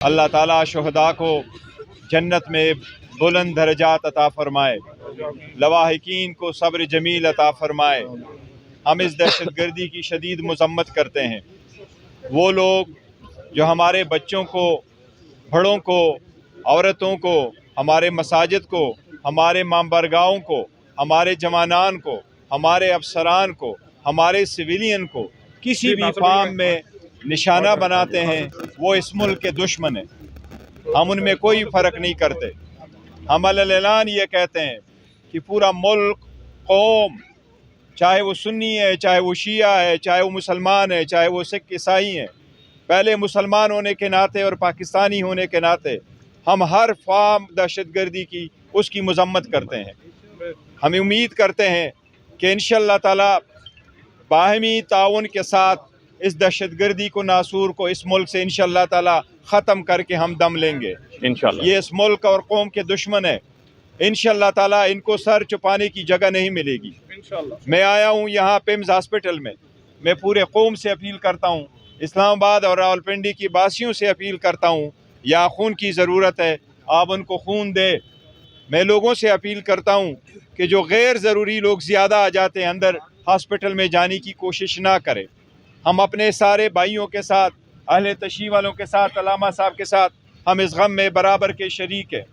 अल्लाह ताला शुहदा को जन्नत में बुलंद दर्जात अता फ़रमाए, लवाहिकीन को सब्र जमील अता फ़रमाए। हम इस दहशत गर्दी की शदीद मज़म्मत करते हैं। वो लोग जो हमारे बच्चों को, बड़ों को, औरतों को, हमारे मसाजिद को, हमारे मामबरगाहों को, हमारे जवानान को, हमारे अफसरान को, हमारे सिविलियन को किसी भी फार्म में निशाना बनाते हैं, वो इस मुल्क के दुश्मन हैं। हम उनमें कोई फ़र्क नहीं करते। हम अल-ऐलान ये कहते हैं कि पूरा मुल्क, कौम, चाहे वो सुन्नी है, चाहे वो शिया है, चाहे वो मुसलमान है, चाहे वो सिख ईसाई हैं, पहले मुसलमान होने के नाते और पाकिस्तानी होने के नाते हम हर फार्म दहशतगर्दी की उसकी मज़म्मत करते हैं। हम उम्मीद करते हैं कि इंशाअल्लाह ताला बाहमी ताउन के साथ इस दहशतगर्दी को, नासूर को इस मुल्क से इंशाअल्लाह ताला ख़त्म करके हम दम लेंगे इंशाअल्लाह। ये इस मुल्क और कौम के दुश्मन है। इंशाअल्लाह ताला इनको सर छुपाने की जगह नहीं मिलेगी इंशाअल्लाह। मैं आया हूँ यहाँ पिम्स हॉस्पिटल में। मैं पूरे कौम से अपील करता हूँ, इस्लामाबाद और रावलपिंडी की बासियों से अपील करता हूँ, यहाँ खून की ज़रूरत है, आप उनको खून दे। मैं लोगों से अपील करता हूँ कि जो गैर ज़रूरी लोग ज़्यादा आ जाते हैं अंदर, हॉस्पिटल में जाने की कोशिश ना करें। हम अपने सारे भाइयों के साथ, अहले तशरीह वालों के साथ, अलामा साहब के साथ हम इस गम में बराबर के शरीक हैं।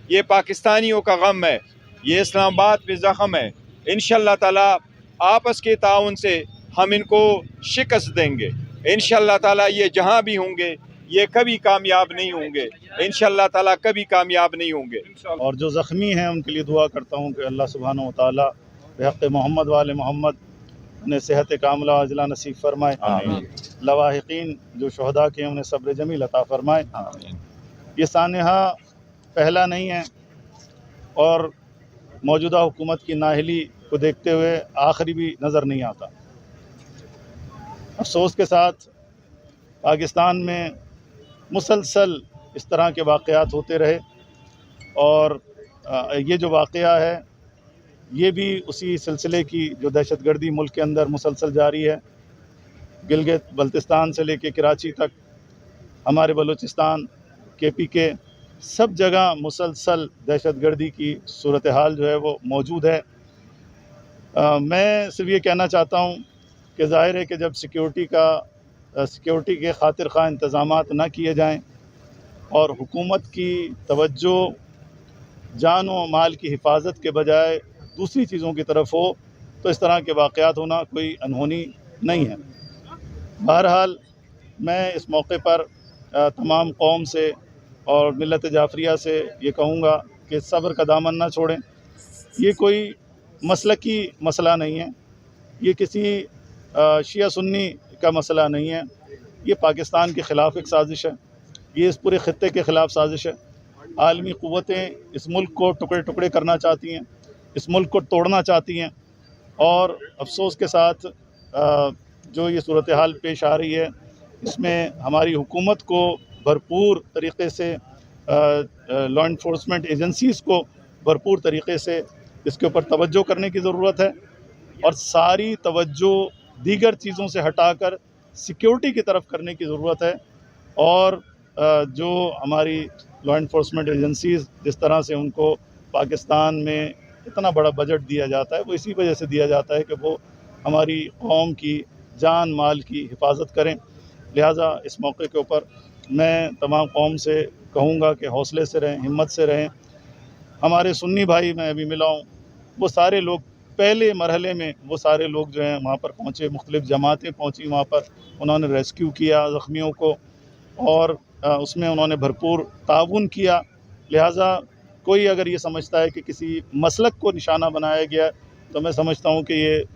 ये पाकिस्तानियों का गम है, ये इस्लामाबाद पे ज़ख़म है। इंशाअल्लाह ताला आपस के ताउन से हम इनको शिकस्त देंगे। इंशाअल्लाह ताला ये जहाँ भी होंगे ये कभी कामयाब नहीं होंगे, इंशाअल्लाह ताला कभी कामयाब नहीं होंगे। और जो ज़ख्मी हैं उनके लिए दुआ करता हूँ कि अल्लाह सुब्हानहू व तआला बिहक़्क़ मोहम्मद वाले मोहम्मद उन्हें सेहत कामिला अजला नसीब फरमाए। लवाहिकीन जो शुहदा के उन्हें सब्र जमील अता फरमाए। ये सानहा पहला नहीं है और मौजूदा हुकूमत की नाअहली को देखते हुए आखिरी भी नज़र नहीं आता। अफसोस के साथ पाकिस्तान में मुसलसल इस तरह के वाक़यात होते रहे और ये जो वाक़या है ये भी उसी सिलसिले की जो दहशतगर्दी मुल्क के अंदर मुसलसल जारी है। गिलगित बल्तिस्तान से लेके कराची तक, हमारे बलूचिस्तान, KPK, सब जगह मुसलसल दहशतगर्दी की सूरत हाल जो है वो मौजूद है। मैं सिर्फ ये कहना चाहता हूँ कि ज़ाहिर है कि जब सिक्योरिटी के खातिर खा इंतज़ामात ना किए जाएँ और हुकूमत की तवज्जो जान व माल की हिफाजत के बजाय दूसरी चीज़ों की तरफ हो तो इस तरह के वाक़यात होना कोई अनहोनी नहीं है। बहरहाल मैं इस मौके पर तमाम कौम से और मिल्लत जाफ़रिया से ये कहूँगा कि सब्र का दामन ना छोड़ें। ये कोई मसलकी मसला नहीं है, ये किसी शिया सुन्नी का मसला नहीं है, ये पाकिस्तान के ख़िलाफ़ एक साजिश है, ये इस पूरे ख़ित्ते के ख़िलाफ़ साजिश है। आलमी क़ुव्वतें इस मुल्क को टुकड़े टुकड़े करना चाहती हैं, इस मुल्क को तोड़ना चाहती हैं और अफसोस के साथ जो ये सूरत हाल पेश आ रही है इसमें हमारी हुकूमत को भरपूर तरीक़े से, लॉ इन्फोर्समेंट एजेंसीज़ को भरपूर तरीक़े से इसके ऊपर तवज्जो करने की ज़रूरत है और सारी तवज्जो दीगर चीज़ों से हटाकर सिक्योरिटी की तरफ करने की ज़रूरत है। और जो हमारी लॉ इन्फोर्समेंट एजेंसीज़ जिस तरह से उनको पाकिस्तान में इतना बड़ा बजट दिया जाता है वो इसी वजह से दिया जाता है कि वो हमारी कौम की जान माल की हिफाजत करें। लिहाजा इस मौके के ऊपर मैं तमाम कौम से कहूँगा कि हौसले से रहें, हिम्मत से रहें। हमारे सुन्नी भाई मैं अभी मिला हूँ, वो सारे लोग पहले मरहले में वो सारे लोग जो हैं वहाँ पर पहुँचे, मुख्तलिफ़ जमातें पहुँची वहाँ पर, उन्होंने रेस्क्यू किया ज़ख्मियों को और उसमें उन्होंने भरपूर ताउन किया। लिहाजा कोई अगर ये समझता है कि किसी मसलक को निशाना बनाया गया तो मैं समझता हूँ कि ये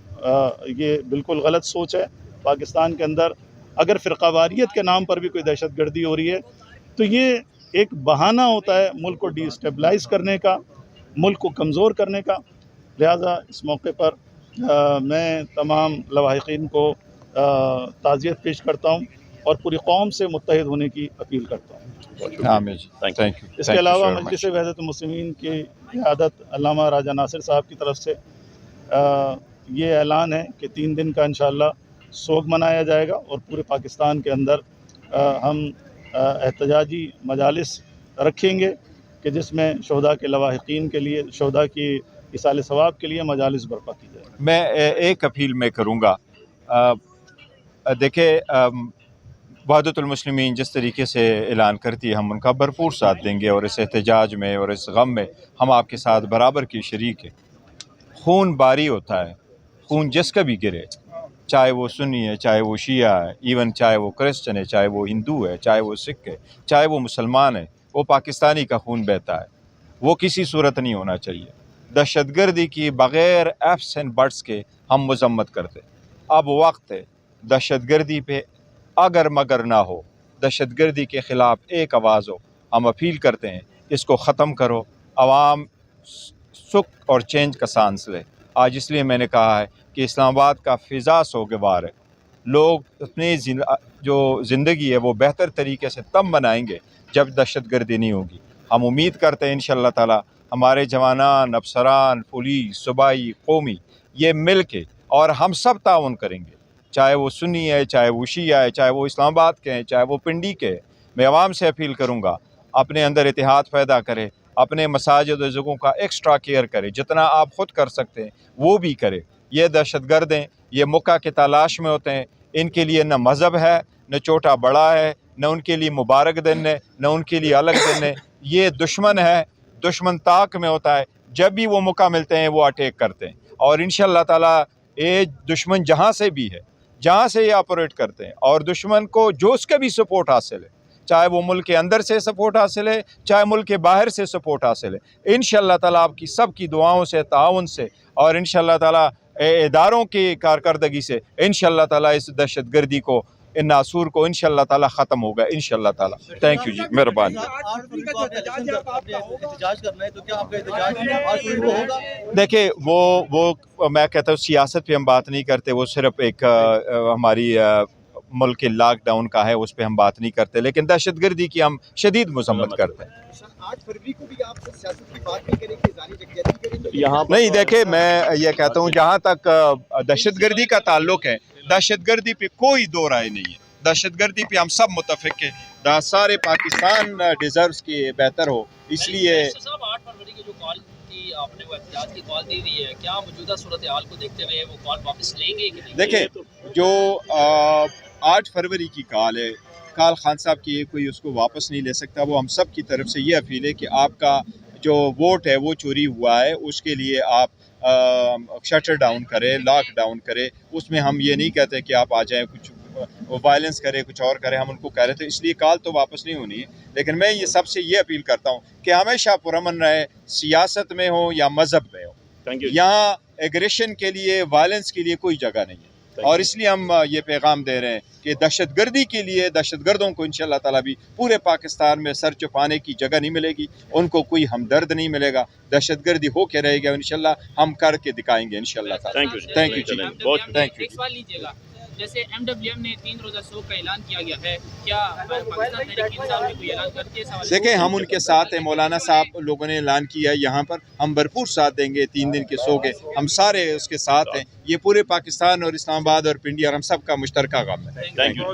बिल्कुल गलत सोच है। पाकिस्तान के अंदर अगर फ़िरक़ावारियत के नाम पर भी कोई दहशतगर्दी हो रही है तो ये एक बहाना होता है मुल्क को डिस्टेबलाइज़ करने का, मुल्क को कमज़ोर करने का। लिहाजा इस मौके पर मैं तमाम लवाहिकीन को ताज़ियत पेश करता हूँ और पूरी कौम से मुत्तहिद होने की अपील करता हूँ। आमीन। Thank you. इसके अलावा मजलिस वहदत मुस्लिमीन की क़यादत अल्लामा राजा नासिर साहब की तरफ से ये ऐलान है कि 3 दिन का इंशाअल्लाह सोग मनाया जाएगा और पूरे पाकिस्तान के अंदर हम एहतजाजी मजालिस रखेंगे कि जिसमें शहदा के लवाहिकीन के लिए, शहदा की इसाल सवाब के लिए मजालिस बर्पा की जाए। मैं एक अपील मैं करूँगा, देखिए वहदतुल मुस्लिमीन जिस तरीके से ऐलान करती है हम उनका भरपूर साथ देंगे और इस एहतजाज में और इस गम में हम आपके साथ बराबर की शरीक है। खून बारी होता है, खून जिसका भी गिरे, चाहे वो सुन्नी है, चाहे वो शिया है, इवन चाहे वो क्रिश्चन है, चाहे वो हिंदू है, चाहे वो सिख है, चाहे वो मुसलमान है, वो पाकिस्तानी का खून बहता है। वो किसी सूरत नहीं होना चाहिए। दहशतगर्दी की बग़ैर एफ्स एंड बट्स के हम मजम्मत करते। अब वक्त है दहशतगर्दी पे अगर मगर ना हो, दहशतगर्दी के ख़िलाफ़ एक आवाज़ हो। हम अपील करते हैं इसको ख़त्म करो, आवाम सुख और चेंज का सांस ले। आज इसलिए मैंने कहा है कि इस्लामाबाद का फ़िज़ा सोगवार है। लोग अपनी जो ज़िंदगी है वो बेहतर तरीके से तब बनाएंगे जब दहशतगर्दी नहीं होगी। हम उम्मीद करते हैं इंशाअल्लाह ताला हमारे जवानान, अफसरान, पुलिस, सूबाई, कौमी ये मिल के और हम सब ताउन करेंगे, चाहे वो सुन्नी है, चाहे वो शिया है, चाहे वो इस्लामाबाद के हैं, चाहे वो पिंडी के हैं। मैं आवाम से अपील करूँगा अपने अंदर इतिहाद पैदा करें, अपने मसाजिद और जगहों का एक्स्ट्रा केयर करें, जितना आप ख़ुद कर सकते हैं वो भी करें। ये दहशतगर्द हैं, ये मौका की तलाश में होते हैं, इनके लिए न मज़हब है, न छोटा बड़ा है, न उनके लिए मुबारक दिन है, न उनके लिए अलग दिन है। ये दुश्मन है, दुश्मन ताक में होता है, जब भी वो मौका मिलते हैं वो अटैक करते हैं। और इंशाअल्लाह ताला ये दुश्मन जहाँ से भी है, जहाँ से ये ऑपरेट करते हैं, और दुश्मन को जो उसका भी सपोर्ट हासिल है, चाहे वो मुल्क के अंदर से सपोर्ट हासिल है, चाहे मुल्क के बाहर से सपोर्ट हासिल है, इंशाअल्लाह ताला आपकी सब की दुआओं से, ताउन से और इंशाअल्लाह ताला इदारों की कारकर्दगी से इंशाअल्लाह ताला इस दहशतगर्दी को, इन नासूर को इंशाअल्लाह ताला ख़त्म होगा इंशाअल्लाह ताला। थैंक यू जी, मेहरबानी। देखिए वो मैं कहता हूँ सियासत पे हम बात नहीं करते, वो सिर्फ एक हमारी मुल्क के लॉकडाउन का है, उस पर हम बात नहीं करते, लेकिन दहशतगर्दी की हम शदीद मजम्मत करते हैं। 8 फरवरी को भी आप सियासत की बात नहीं करेंगे, जारी जगजैती करेंगे यहाँ नहीं। देखिए मैं ये कहता हूँ जहाँ तक दहशतगर्दी का ताल्लुक है, दहशतगर्दी पे कोई दो राय नहीं है। दहशतगर्दी पे हम सब मुतफिक है, सारे पाकिस्तान डिजर्व्स कि बेहतर हो, इसलिए 8 फरवरी की जो कॉल थी आपने, वो एहतियात की कॉल दी हुई है, क्या मौजूदा सूरत हाल को देखते हुए वो कॉल वापस लेंगे कि नहीं? देखिए जो 8 फरवरी की कॉल है, काल खान साहब की कोई उसको वापस नहीं ले सकता। वो हम सब की तरफ से ये अपील है कि आपका जो वोट है वो चोरी हुआ है, उसके लिए आप शटर डाउन करें, लॉक डाउन करें। उसमें हम ये नहीं कहते कि आप आ जाएं, कुछ वायलेंस करें, कुछ और करें, हम उनको कह रहे थे, इसलिए कॉल तो वापस नहीं होनी है। लेकिन मैं ये सबसे ये अपील करता हूँ कि हमेशा पुरअमन रहे, सियासत में हो या मज़हब में हो। यहाँ एग्रेशन के लिए, वायलेंस के लिए कोई जगह नहीं है। और इसलिए हम ये पैगाम दे रहे हैं कि दहशतगर्दी के लिए, दहशतगर्दों को इंशाअल्लाह ताला भी पूरे पाकिस्तान में सर छुपाने की जगह नहीं मिलेगी, उनको कोई हमदर्द नहीं मिलेगा। दहशतगर्दी हो के रहेगा, इंशाअल्लाह हम करके दिखाएंगे इंशाअल्लाह। थैंक यू जी, बहुत थैंक यू। एक सवाल लीजिएगा, जैसे एमडब्ल्यूएम ने 3 रोज़ा शोक का ऐलान किया गया है, क्या पाकिस्तान तहरीक इंसाफ ने कोई ऐलान करती है? देखें हम उनके साथ हैं, मौलाना साहब लोगों ने ऐलान किया है, यहाँ पर हम भरपूर साथ देंगे। 3 दिन के शो के हम सारे उसके साथ हैं। ये पूरे पाकिस्तान और इस्लामाबाद और पिंडी और हम सब का मुश्तरका गम है। Thank you.